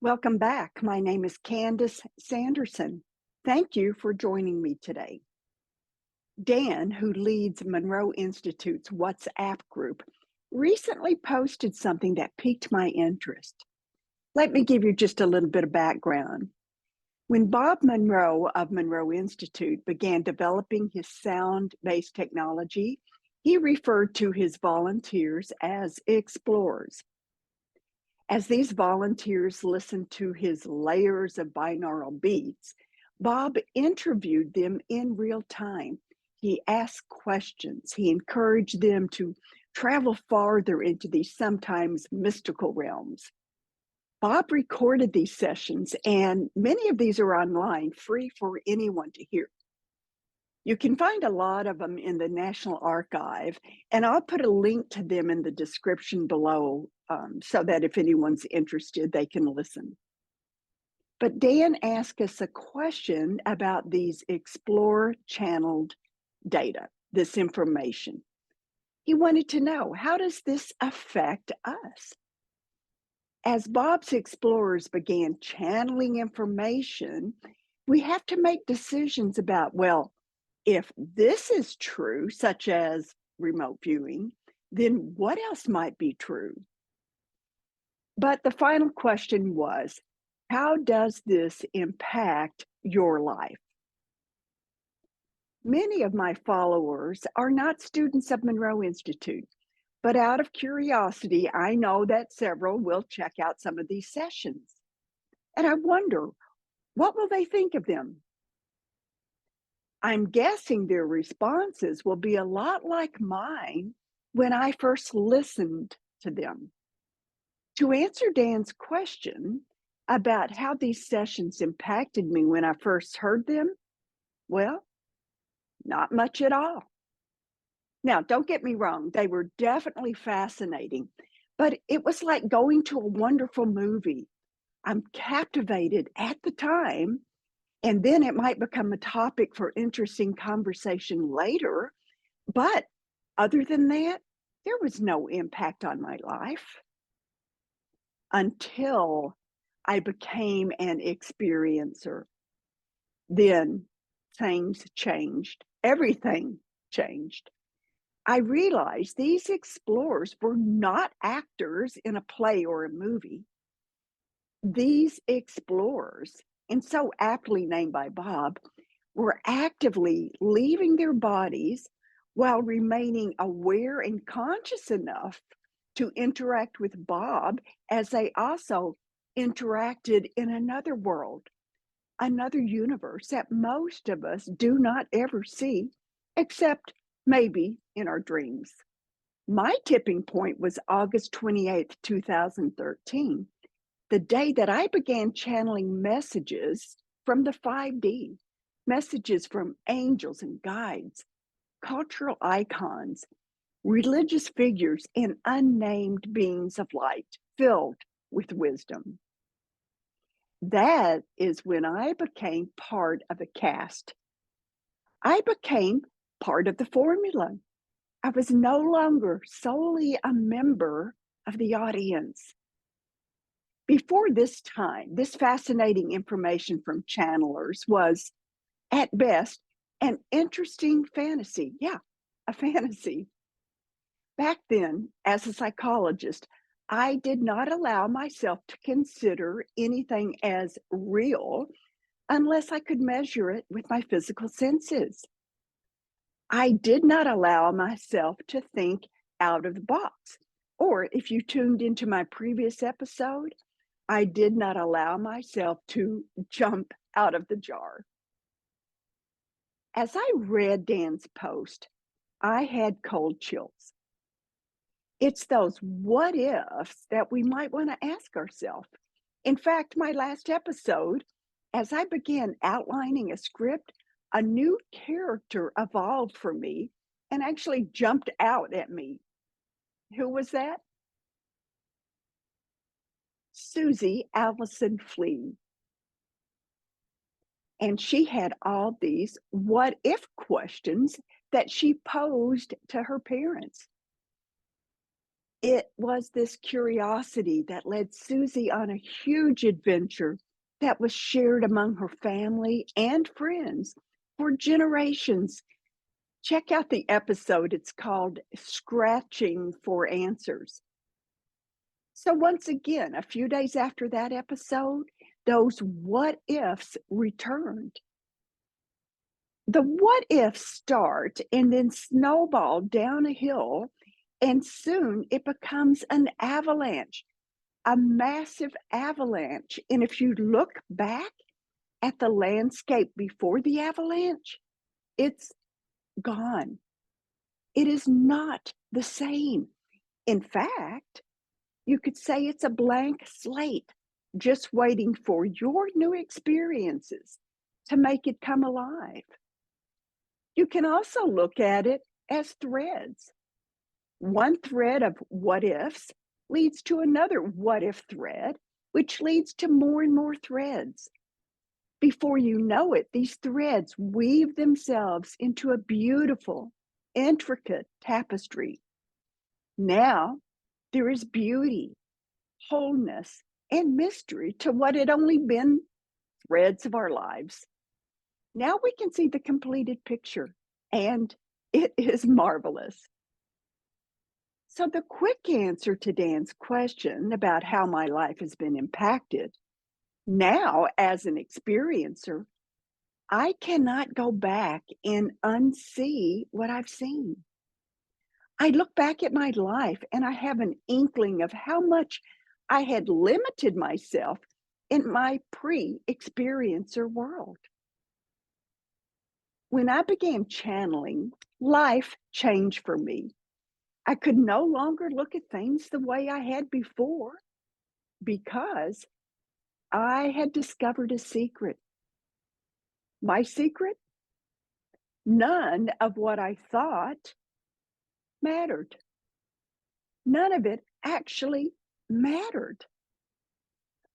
Welcome back. My name is Candace Sanderson. Thank you for joining me today. Dan, who leads Monroe Institute's WhatsApp group, recently posted something that piqued my interest. Let me give you just a little bit of background. When Bob Monroe of Monroe Institute began developing his sound-based technology, he referred to his volunteers as explorers. As these volunteers listened to his layers of binaural beats, Bob interviewed them in real time. He asked questions. He encouraged them to travel farther into these sometimes mystical realms. Bob recorded these sessions, and many of these are online, free for anyone to hear. You can find a lot of them in the National Archive, and I'll put a link to them in the description below so that if anyone's interested, they can listen. But Dan asked us a question about these Explorer channeled data, this information. He wanted to know, how does this affect us? As Bob's explorers began channeling information, we have to make decisions about, well, if this is true, such as remote viewing, then what else might be true? But the final question was, how does this impact your life? Many of my followers are not students of Monroe Institute, but out of curiosity, I know that several will check out some of these sessions. And I wonder, what will they think of them? I'm guessing their responses will be a lot like mine when I first listened to them. To answer Dan's question about how these sessions impacted me when I first heard them, well, not much at all. Now, don't get me wrong, they were definitely fascinating, but it was like going to a wonderful movie. I'm captivated at the time, and then it might become a topic for interesting conversation later. But other than that, there was no impact on my life until I became an experiencer. Then things changed. Everything changed. I realized these explorers were not actors in a play or a movie. These explorers, and so aptly named by Bob, were actively leaving their bodies while remaining aware and conscious enough to interact with Bob as they also interacted in another world, another universe that most of us do not ever see, except maybe in our dreams. My tipping point was August 28th, 2013, the day that I began channeling messages from the 5D, messages from angels and guides, cultural icons, religious figures, and unnamed beings of light filled with wisdom. That is when I became part of a cast. I became part of the formula. I was no longer solely a member of the audience. Before this time, this fascinating information from channelers was, at best, an interesting fantasy. Yeah, a fantasy. Back then, as a psychologist, I did not allow myself to consider anything as real unless I could measure it with my physical senses. I did not allow myself to think out of the box. Or if you tuned into my previous episode, I did not allow myself to jump out of the jar. As I read Dan's post, I had cold chills. It's those what ifs that we might want to ask ourselves. In fact, my last episode, as I began outlining a script, a new character evolved for me and actually jumped out at me. Who was that? Susie Allison Flea. And she had all these what if questions that she posed to her parents. It was this curiosity that led Susie on a huge adventure that was shared among her family and friends for generations. Check out the episode. It's called Scratching for Answers. So, once again, a few days after that episode, those what ifs returned. The what ifs start and then snowball down a hill, and soon it becomes an avalanche, a massive avalanche. And if you look back at the landscape before the avalanche, it's gone. It is not the same. In fact, you could say it's a blank slate, just waiting for your new experiences to make it come alive. You can also look at it as threads. One thread of what ifs leads to another what if thread, which leads to more and more threads. Before you know it, these threads weave themselves into a beautiful, intricate tapestry. Now there is beauty, wholeness, and mystery to what had only been threads of our lives. Now we can see the completed picture, and it is marvelous. So, the quick answer to Dan's question about how my life has been impacted now as an experiencer, I cannot go back and unsee what I've seen. I look back at my life and I have an inkling of how much I had limited myself in my pre experiencer world. When I began channeling, life changed for me. I could no longer look at things the way I had before because I had discovered a secret. My secret? None of what I thought mattered. None of it actually mattered.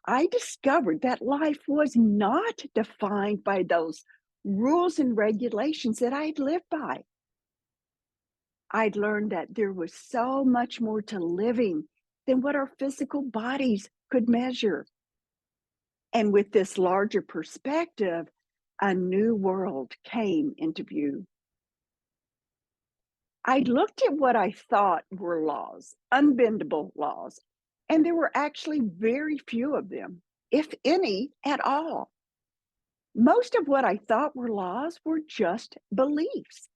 I discovered that life was not defined by those rules and regulations that I'd lived by. I'd learned that there was so much more to living than what our physical bodies could measure. And with this larger perspective, a new world came into view. I looked at what I thought were laws, unbendable laws, and there were actually very few of them, if any at all. Most of what I thought were laws were just beliefs.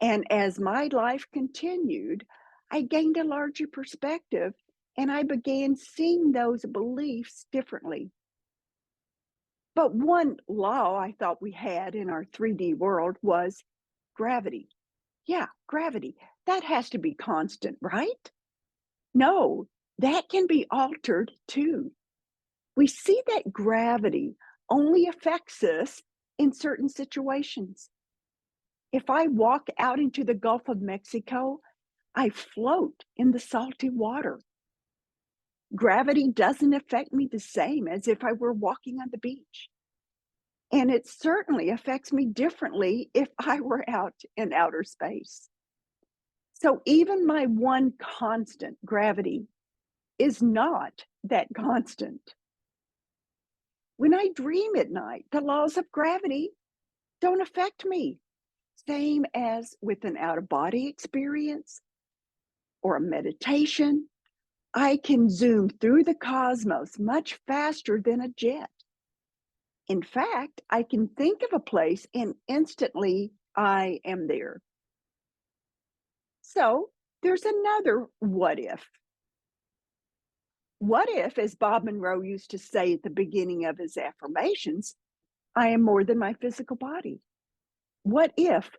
And as my life continued, I gained a larger perspective and I began seeing those beliefs differently. But one law I thought we had in our 3D world was gravity. Yeah, gravity. That has to be constant, right? No, that can be altered too. We see that gravity only affects us in certain situations. If I walk out into the Gulf of Mexico, I float in the salty water. Gravity doesn't affect me the same as if I were walking on the beach. And it certainly affects me differently if I were out in outer space. So even my one constant, gravity, is not that constant. When I dream at night, the laws of gravity don't affect me. Same as with an out of body experience or a meditation. I can zoom through the cosmos much faster than a jet. In fact, I can think of a place and instantly I am there. So there's another what if. What if, as Bob Monroe used to say at the beginning of his affirmations, I am more than my physical body? What if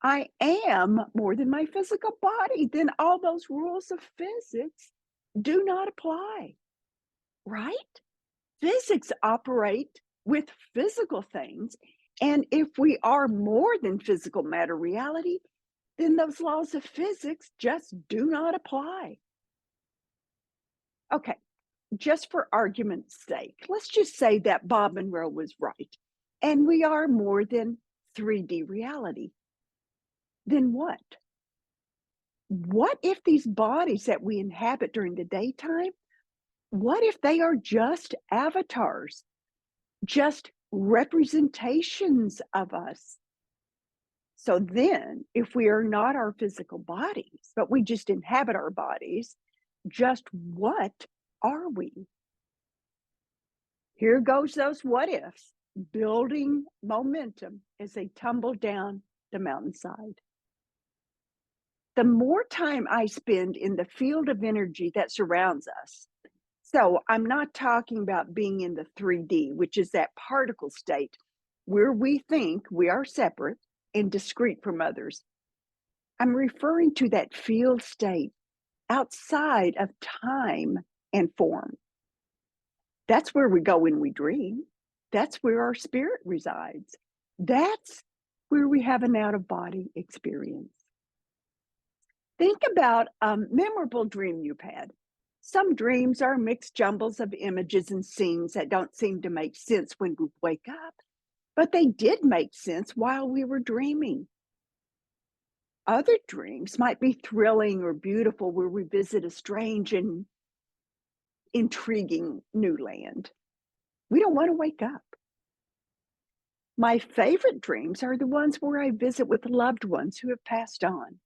I am more than my physical body? Then all those rules of physics do not apply, right? Physics operate with physical things. And if we are more than physical matter reality, then those laws of physics just do not apply. Okay, just for argument's sake, let's just say that Bob Monroe was right and we are more than 3D reality. Then what? What if these bodies that we inhabit during the daytime, what if they are just avatars, just representations of us? So then, if we are not our physical bodies, but we just inhabit our bodies, just what are we? Here goes those what ifs, building momentum as they tumble down the mountainside. The more time I spend in the field of energy that surrounds us, so I'm not talking about being in the 3D, which is that particle state where we think we are separate and discrete from others. I'm referring to that field state outside of time and form. That's where we go when we dream. That's where our spirit resides. That's where we have an out of body experience. Think about a memorable dream you've had. Some dreams are mixed jumbles of images and scenes that don't seem to make sense when we wake up, but they did make sense while we were dreaming. Other dreams might be thrilling or beautiful, where we visit a strange and intriguing new land. We don't want to wake up. My favorite dreams are the ones where I visit with loved ones who have passed on.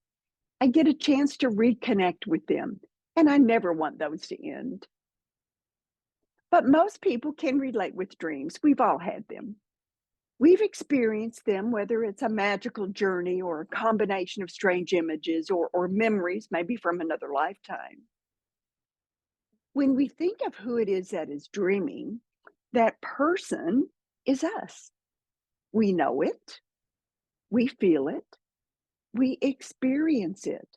I get a chance to reconnect with them, and I never want those to end. But most people can relate with dreams. We've all had them. We've experienced them, whether it's a magical journey or a combination of strange images or memories, maybe from another lifetime. When we think of who it is that is dreaming, that person is us. We know it, we feel it, we experience it.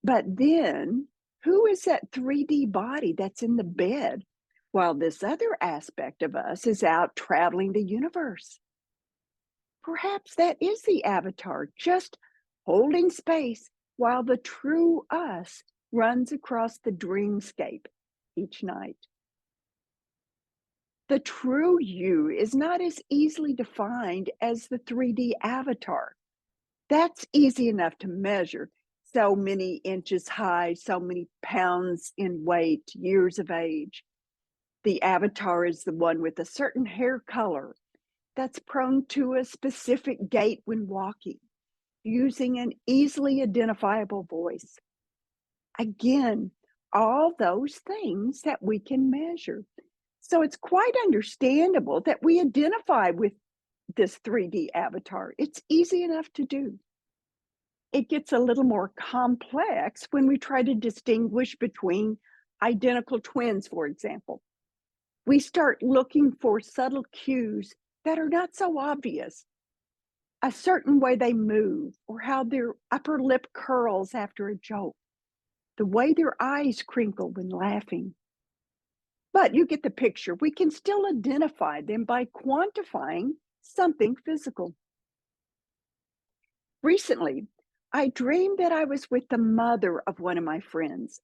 But then, who is that 3D body that's in the bed while this other aspect of us is out traveling the universe? Perhaps that is the avatar, just holding space while the true us runs across the dreamscape each night. The true you is not as easily defined as the 3D avatar. That's easy enough to measure. So many inches high, so many pounds in weight, years of age. The avatar is the one with a certain hair color that's prone to a specific gait when walking, using an easily identifiable voice. Again, all those things that we can measure. So it's quite understandable that we identify with this 3D avatar. It's easy enough to do. It gets a little more complex when we try to distinguish between identical twins, for example. We start looking for subtle cues that are not so obvious. A certain way they move, or how their upper lip curls after a joke, the way their eyes crinkle when laughing. But you get the picture. We can still identify them by quantifying something physical. Recently, I dreamed that I was with the mother of one of my friends.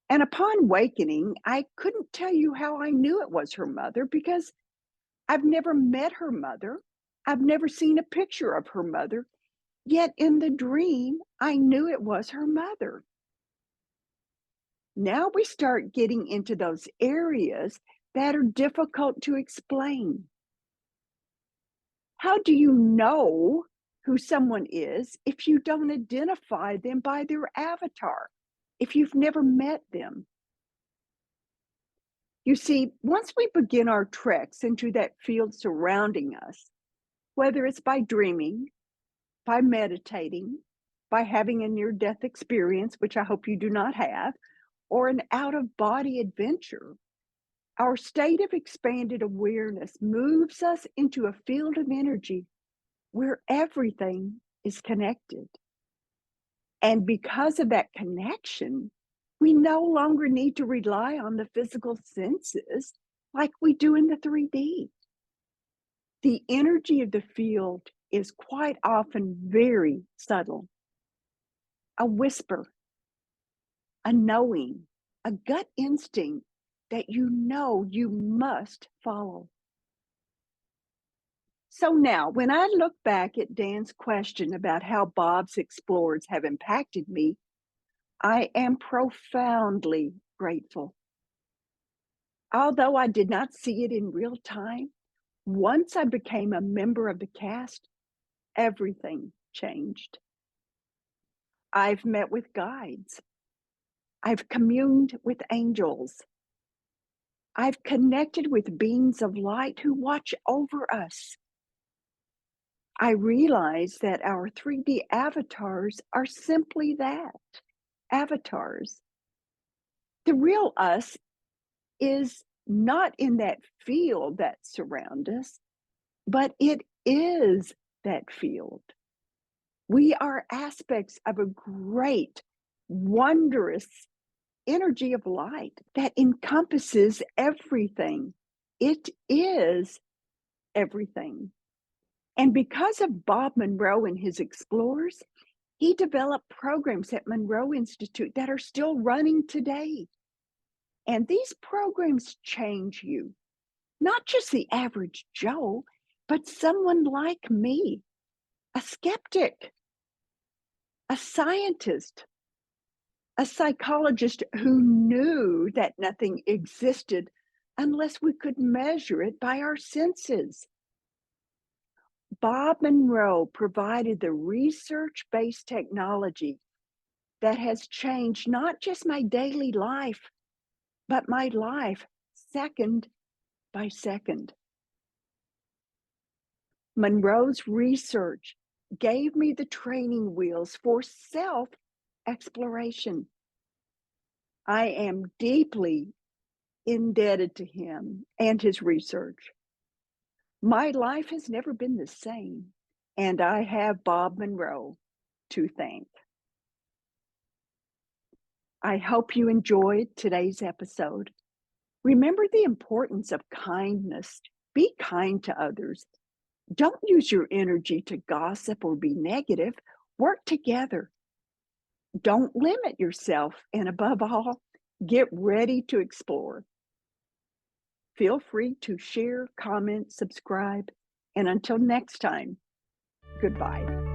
And upon wakening, I couldn't tell you how I knew it was her mother because I've never met her mother. I've never seen a picture of her mother. Yet in the dream, I knew it was her mother. Now we start getting into those areas that are difficult to explain. How do you know who someone is if you don't identify them by their avatar, if you've never met them? You see, once we begin our treks into that field surrounding us, whether it's by dreaming, by meditating, by having a near death experience, which I hope you do not have, or an out of body adventure, our state of expanded awareness moves us into a field of energy where everything is connected. And because of that connection, we no longer need to rely on the physical senses like we do in the 3D. The energy of the field is quite often very subtle. A whisper, a knowing, a gut instinct that you know you must follow. So now, when I look back at Dan's question about how Bob's explorers have impacted me, I am profoundly grateful. Although I did not see it in real time, once I became a member of the cast, everything changed. I've met with guides. I've communed with angels. I've connected with beings of light who watch over us. I realize that our 3D avatars are simply that, avatars. The real us is not in that field that surrounds us, but it is that field. We are aspects of a great, wondrous energy of light that encompasses everything. It is everything. And because of Bob Monroe and his explorers, he developed programs at Monroe Institute that are still running today. And these programs change you, not just the average Joe, but someone like me, a skeptic, a scientist, a psychologist who knew that nothing existed unless we could measure it by our senses. Bob Monroe provided the research-based technology that has changed not just my daily life, but my life second by second. Monroe's research gave me the training wheels for self-exploration. I am deeply indebted to him and his research. My life has never been the same, and I have Bob Monroe to thank. I hope you enjoyed today's episode. Remember the importance of kindness. Be kind to others. Don't use your energy to gossip or be negative. Work together. Don't limit yourself. And above all, get ready to explore. Feel free to share, comment, subscribe. And until next time, goodbye.